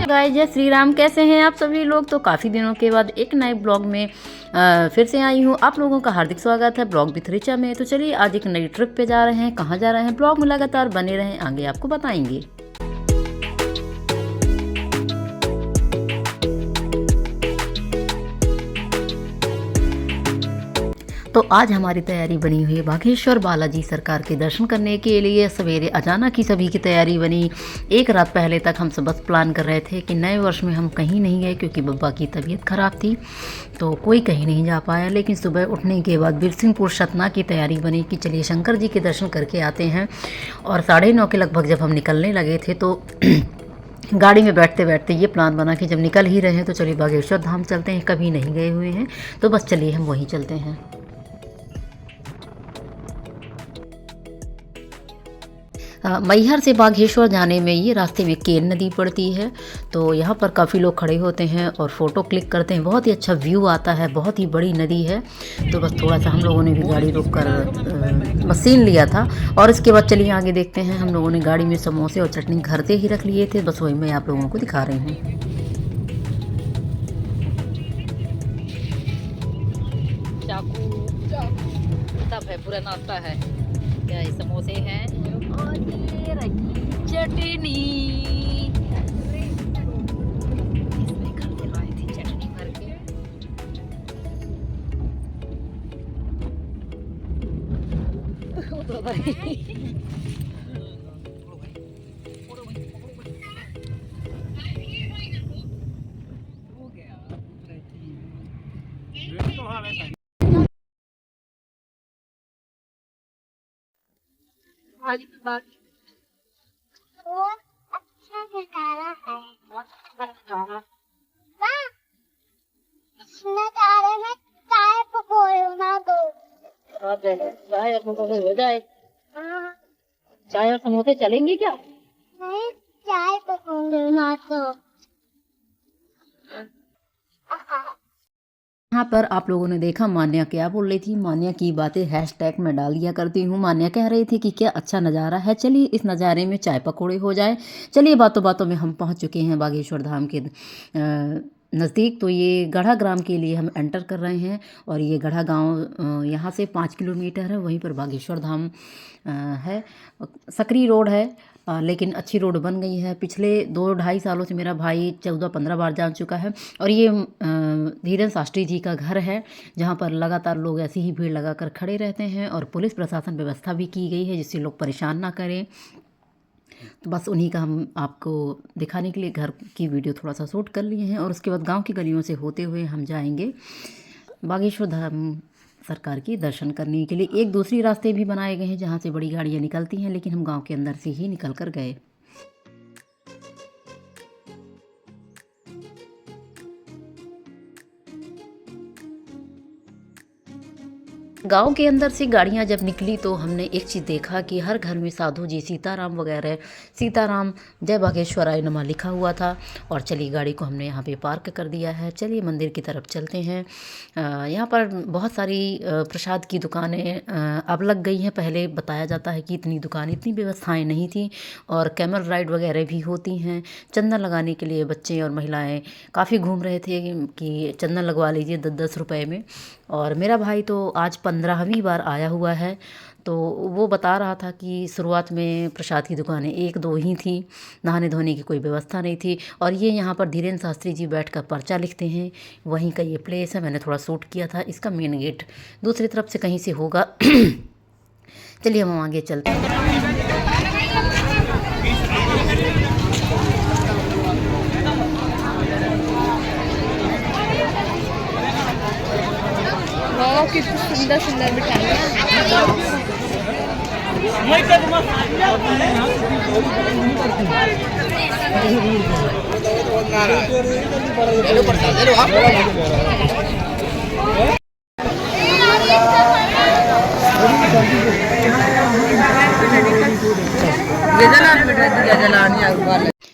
Guys, जय श्री राम। कैसे हैं आप सभी लोग। तो काफ़ी दिनों के बाद एक नए ब्लॉग में फिर से आई हूँ। आप लोगों का हार्दिक स्वागत है ब्लॉग विथ ऋचा में। तो चलिए आज एक नई ट्रिप पे जा रहे हैं। कहाँ जा रहे हैं ब्लॉग में लगातार बने रहें, आगे आपको बताएंगे। तो आज हमारी तैयारी बनी हुई है बागेश्वर बालाजी सरकार के दर्शन करने के लिए। सवेरे अचानक ही सभी की तैयारी बनी। एक रात पहले तक हम सब बस प्लान कर रहे थे कि नए वर्ष में हम कहीं नहीं गए क्योंकि बब्बा की तबीयत ख़राब थी, तो कोई कहीं नहीं जा पाया। लेकिन सुबह उठने के बाद बिरसिंहपुर सतना की तैयारी बनी कि चलिए शंकर जी के दर्शन करके आते हैं। और 9:30 के लगभग जब हम निकलने लगे थे तो गाड़ी में बैठते बैठते ये प्लान बना कि जब निकल ही रहे हैं तो चलिए बागेश्वर धाम चलते हैं, कभी नहीं गए हुए हैं तो बस चलिए हम वहीं चलते हैं। मैहर से बागेश्वर जाने में ये रास्ते में केन नदी पड़ती है, तो यहाँ पर काफ़ी लोग खड़े होते हैं और फ़ोटो क्लिक करते हैं। बहुत ही अच्छा व्यू आता है, बहुत ही बड़ी नदी है। तो बस थोड़ा सा हम लोगों ने भी गाड़ी रोक कर मशीन लिया था। और इसके बाद चलिए आगे देखते हैं। हम लोगों ने गाड़ी में समोसे और चटनी घर से ही रख लिए थे, बस वही मैं आप लोगों को दिखा रही हूँ। चाकू सब है, पूरा नाश्ता है। क्या ये समोसे हैं और ये रही चटनी। इसमें घर से लाई थी चटनी भर के। तो भाई वो अच्छा नजारा है। इस नजारे में चाय पकौड़े बना दो। चाय और समोसे हो जाए। हाँ, चाय और समोसे चलेंगे क्या? नहीं, चाय पकौड़े बना दो। यहाँ पर आप लोगों ने देखा मान्या क्या बोल रही थी। मान्या की बातें हैशटैग में डाल दिया करती हूँ। मान्या कह रही थी कि क्या अच्छा नज़ारा है, चलिए इस नज़ारे में चाय पकौड़े हो जाए। चलिए बातों बातों में हम पहुँच चुके हैं बागेश्वर धाम के नज़दीक। तो ये गढ़ा ग्राम के लिए हम एंटर कर रहे हैं और ये गढ़ा गांव यहाँ से 5 किलोमीटर है। वहीं पर बागेश्वर धाम है। सकरी रोड है, लेकिन अच्छी रोड बन गई है। पिछले 2-2.5 सालों से मेरा भाई 14-15 बार जा चुका है। और ये धीरेन्द्र शास्त्री जी का घर है, जहाँ पर लगातार लोग ऐसी ही भीड़ लगाकर खड़े रहते हैं और पुलिस प्रशासन व्यवस्था भी की गई है जिससे लोग परेशान ना करें। तो बस उन्हीं का हम आपको दिखाने के लिए घर की वीडियो थोड़ा सा शूट कर लिए हैं। और उसके बाद गांव की गलियों से होते हुए हम जाएंगे बागेश्वर धाम सरकार की दर्शन करने के लिए। एक दूसरी रास्ते भी बनाए गए हैं जहाँ से बड़ी गाड़ियाँ निकलती हैं, लेकिन हम गांव के अंदर से ही निकल कर गए। गांव के अंदर से गाड़ियां जब निकली तो हमने एक चीज़ देखा कि हर घर में साधु जी सीताराम वगैरह, सीताराम जय बागेश्वराय नमः लिखा हुआ था। और चलिए गाड़ी को हमने यहाँ पे पार्क कर दिया है। चलिए मंदिर की तरफ चलते हैं। यहाँ पर बहुत सारी प्रसाद की दुकानें अब लग गई हैं। पहले बताया जाता है कि इतनी दुकान, इतनी व्यवस्थाएँ नहीं थी। और कैमल राइड वगैरह भी होती हैं। चंदन लगाने के लिए बच्चे और महिलाएँ काफ़ी घूम रहे थे कि चंदन लगवा लीजिए 10-10 रुपये में। और मेरा भाई तो आज 15वीं बार आया हुआ है, तो वो बता रहा था कि शुरुआत में प्रसाद की दुकानें 1-2 ही थी, नहाने धोने की कोई व्यवस्था नहीं थी। और ये यहाँ पर धीरेन्द्र शास्त्री जी बैठकर पर्चा लिखते हैं, वहीं का ये प्लेस है। मैंने थोड़ा शूट किया था। इसका मेन गेट दूसरी तरफ से कहीं से होगा। चलिए हम आगे चलते हैं। कितनी सुंदर सुंदर मिठाइयाँ।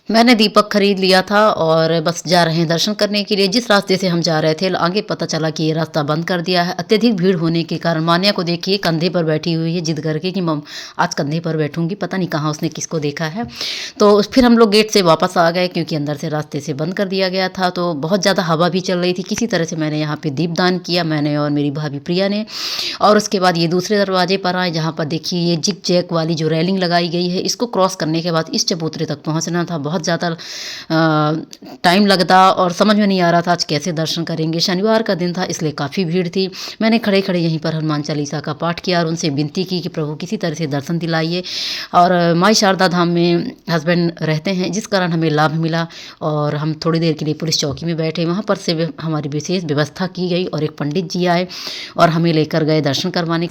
मैंने दीपक खरीद लिया था और बस जा रहे हैं दर्शन करने के लिए। जिस रास्ते से हम जा रहे थे आगे पता चला कि ये रास्ता बंद कर दिया है। अत्यधिक भीड़ होने के कारण मान्या को देखिए कंधे पर बैठी हुई है जिद करके कि मम आज कंधे पर बैठूंगी। पता नहीं कहाँ उसने किसको देखा है। तो फिर हम लोग गेट से वापस आ गए क्योंकि अंदर से रास्ते से बंद कर दिया गया था। तो बहुत ज़्यादा हवा भी चल रही थी। किसी तरह से मैंने यहाँ पर दीपदान किया, मैंने और मेरी भाभी प्रिया ने। और उसके बाद ये दूसरे दरवाजे पर आए जहाँ पर देखिए ये जिग जैक वाली जो रेलिंग लगाई गई है, इसको क्रॉस करने के बाद इस चबूतरे तक पहुँचना था। बहुत ज़्यादा टाइम लगता और समझ में नहीं आ रहा था आज कैसे दर्शन करेंगे। शनिवार का दिन था इसलिए काफ़ी भीड़ थी। मैंने खड़े खड़े यहीं पर हनुमान चालीसा का पाठ किया और उनसे विनती की कि प्रभु किसी तरह से दर्शन दिलाइए। और माई शारदा धाम में हस्बैंड रहते हैं जिस कारण हमें लाभ मिला और हम थोड़ी देर के लिए पुलिस चौकी में बैठे। वहाँ पर से हमारी विशेष व्यवस्था की गई और एक पंडित जी आए और हमें लेकर गए दर्शन करवाने।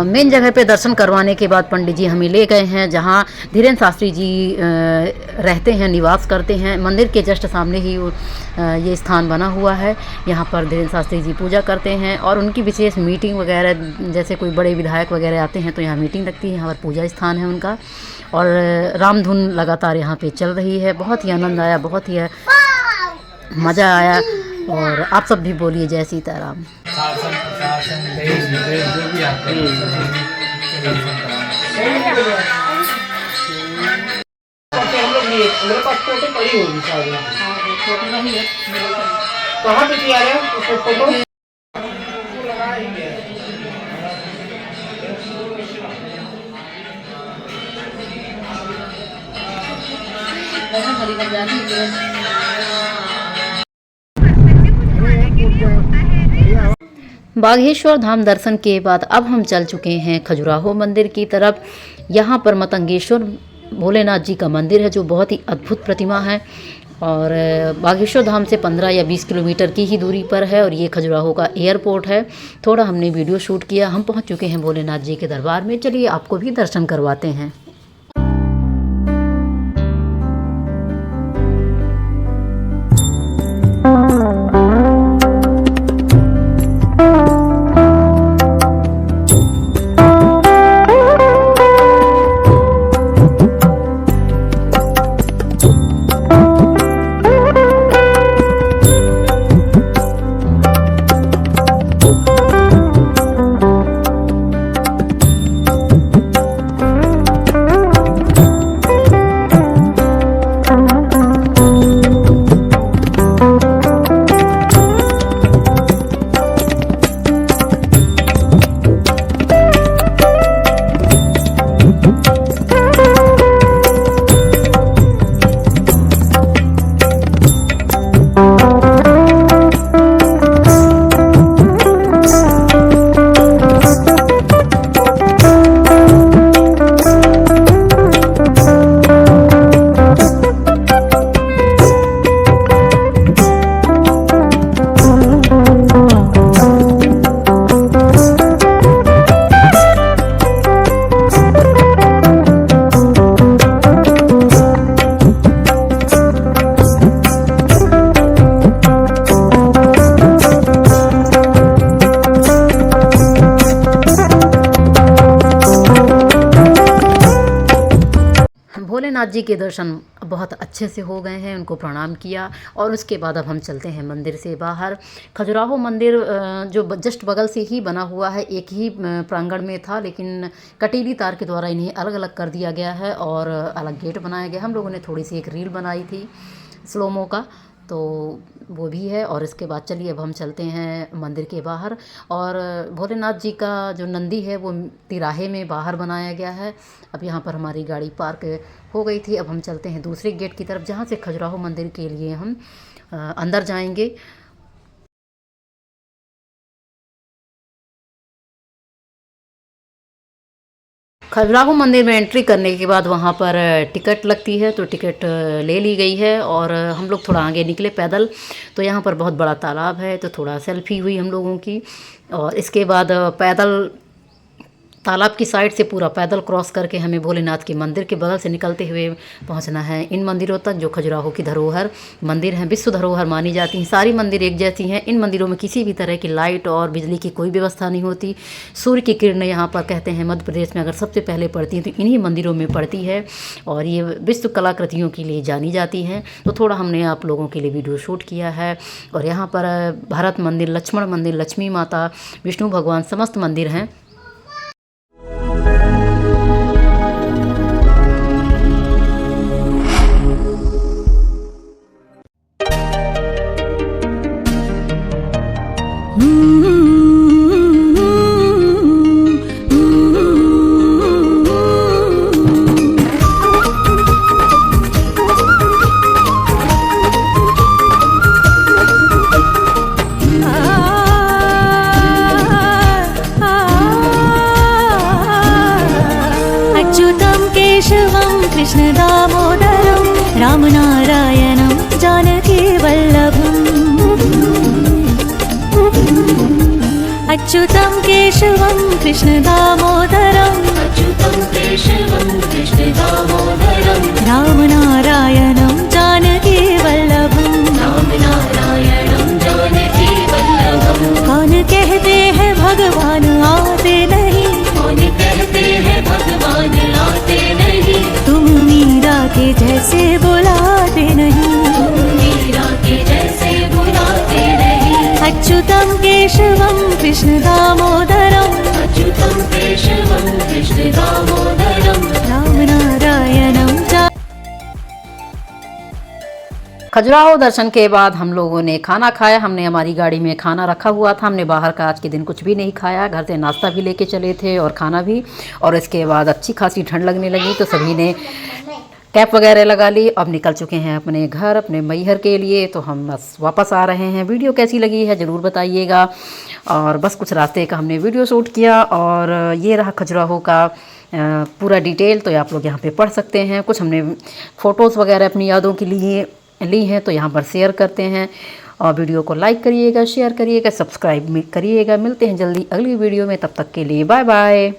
मेन जगह पे दर्शन करवाने के बाद पंडित जी हमें ले गए हैं जहाँ धीरेन्द्र शास्त्री जी रहते हैं, निवास करते हैं। मंदिर के जस्ट सामने ही ये स्थान बना हुआ है। यहाँ पर धीरेन्द्र शास्त्री जी पूजा करते हैं और उनकी विशेष मीटिंग वगैरह, जैसे कोई बड़े विधायक वगैरह आते हैं तो यहाँ मीटिंग लगती है। यहाँ पर पूजा स्थान है उनका और रामधुन लगातार यहाँ पे चल रही है। बहुत ही आनंद आया, बहुत ही मज़ा आया। और आप सब भी बोलिए जय सीताराम। शासन प्रशासन देश विदेश जो भी आते हैं हम लोग मेरे पास फोटो पड़ी होगी शायद। फोटो नहीं है कहाँ पे किया है उसको फोटो बागेश्वर धाम दर्शन के बाद अब हम चल चुके हैं खजुराहो मंदिर की तरफ। यहाँ पर मतंगेश्वर भोलेनाथ जी का मंदिर है जो बहुत ही अद्भुत प्रतिमा है और बागेश्वर धाम से 15 या 20 किलोमीटर की ही दूरी पर है और ये खजुराहो का एयरपोर्ट है। थोड़ा हमने वीडियो शूट किया। हम पहुँच चुके हैं भोलेनाथ जी के दरबार में। चलिए आपको भी दर्शन करवाते हैं। भोलेनाथ जी के दर्शन बहुत अच्छे से हो गए हैं, उनको प्रणाम किया और उसके बाद अब हम चलते हैं मंदिर से बाहर। खजुराहो मंदिर जो जस्ट बगल से ही बना हुआ है, एक ही प्रांगण में था लेकिन कटीली तार के द्वारा इन्हें अलग अलग कर दिया गया है और अलग गेट बनाया गया। हम लोगों ने थोड़ी सी एक रील बनाई थी स्लोमो का, तो वो भी है। और इसके बाद चलिए अब हम चलते हैं मंदिर के बाहर। और भोलेनाथ जी का जो नंदी है वो तिराहे में बाहर बनाया गया है। अब यहाँ पर हमारी गाड़ी पार्क हो गई थी। अब हम चलते हैं दूसरे गेट की तरफ जहाँ से खजुराहो मंदिर के लिए हम अंदर जाएंगे। खजुराहो मंदिर में एंट्री करने के बाद वहाँ पर टिकट लगती है, तो टिकट ले ली गई है और हम लोग थोड़ा आगे निकले पैदल। तो यहाँ पर बहुत बड़ा तालाब है, तो थोड़ा सेल्फी हुई हम लोगों की। और इसके बाद पैदल तालाब की साइड से पूरा पैदल क्रॉस करके हमें भोलेनाथ के मंदिर के बगल से निकलते हुए पहुंचना है इन मंदिरों तक, जो खजुराहो की धरोहर मंदिर हैं, विश्व धरोहर मानी जाती हैं। सारी मंदिर एक जैसी हैं। इन मंदिरों में किसी भी तरह की लाइट और बिजली की कोई व्यवस्था नहीं होती। सूर्य की किरणें यहाँ पर कहते हैं मध्य प्रदेश में अगर सबसे पहले पड़ती हैं तो इन्हीं मंदिरों में पड़ती है, और ये विश्व कलाकृतियों के लिए जानी जाती हैं। तो थोड़ा हमने आप लोगों के लिए वीडियो शूट किया है। और यहाँ पर भरत मंदिर, लक्ष्मण मंदिर, लक्ष्मी माता, विष्णु भगवान, समस्त मंदिर हैं। कृष्ण दामोदरं रामनारायणं जानकी वल्लभम् अच्युतं केशवं कृष्ण दामोदरं रामनारायणं जानकी वल्लभम् कौन कहते हैं भगवान आते नहीं, तुम मीरा के जैसे बुलाते नहीं, अच्युतं केशवं कृष्ण दामोदरं रामनारायणं खजुराहो दर्शन के बाद हम लोगों ने खाना खाया। हमने हमारी गाड़ी में खाना रखा हुआ था। हमने बाहर का आज के दिन कुछ भी नहीं खाया, घर से नाश्ता भी लेके चले थे और खाना भी। और इसके बाद अच्छी खासी ठंड लगने लगी तो सभी ने कैप वगैरह लगा ली। अब निकल चुके हैं अपने घर, अपने मैहर के लिए। तो हम बस वापस आ रहे हैं। वीडियो कैसी लगी है ज़रूर बताइएगा। और बस कुछ रास्ते का हमने वीडियो शूट किया। और ये रहा खजुराहो का पूरा डिटेल, तो आप लोग यहाँ पे पढ़ सकते हैं। कुछ हमने फ़ोटोज़ वगैरह अपनी यादों के लिए ली हैं, तो यहाँ पर शेयर करते हैं। और वीडियो को लाइक करिएगा, शेयर करिएगा, सब्सक्राइब करिएगा। मिलते हैं जल्दी अगली वीडियो में, तब तक के लिए बाय बाय।